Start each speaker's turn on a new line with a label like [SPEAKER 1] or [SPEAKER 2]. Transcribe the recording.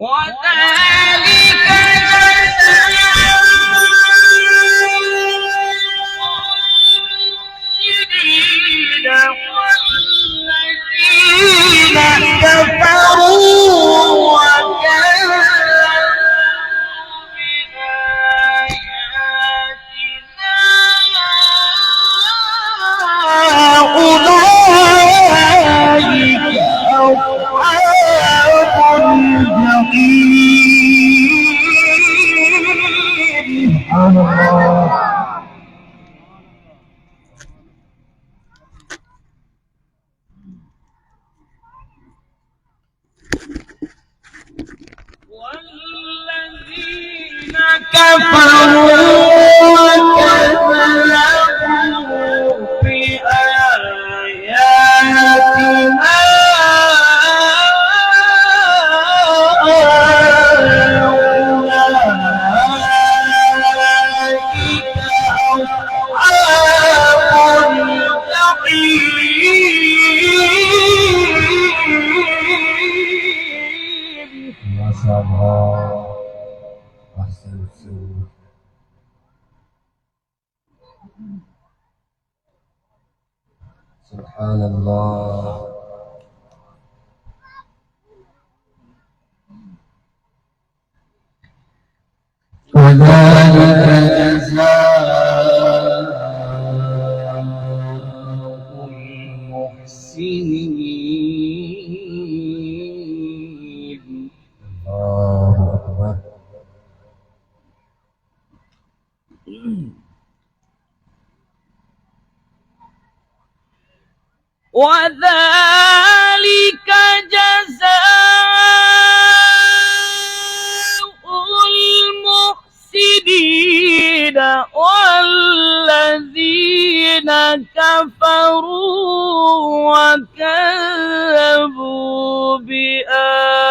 [SPEAKER 1] وذلك جزاء المفسدين والذين كفروا وكذبوا بآياتنا أولئك أصحاب الجحيم. والذين كفروا وكذبوا بآياتنا أولئك أصحاب الجحيم.
[SPEAKER 2] ما شاء الله أحسنتم. سبحان الله. وذلك جزاء المحسنين. الله أكبر.
[SPEAKER 1] وذلك جزاء المحسنين والذين كفروا وكذبوا بآياتنا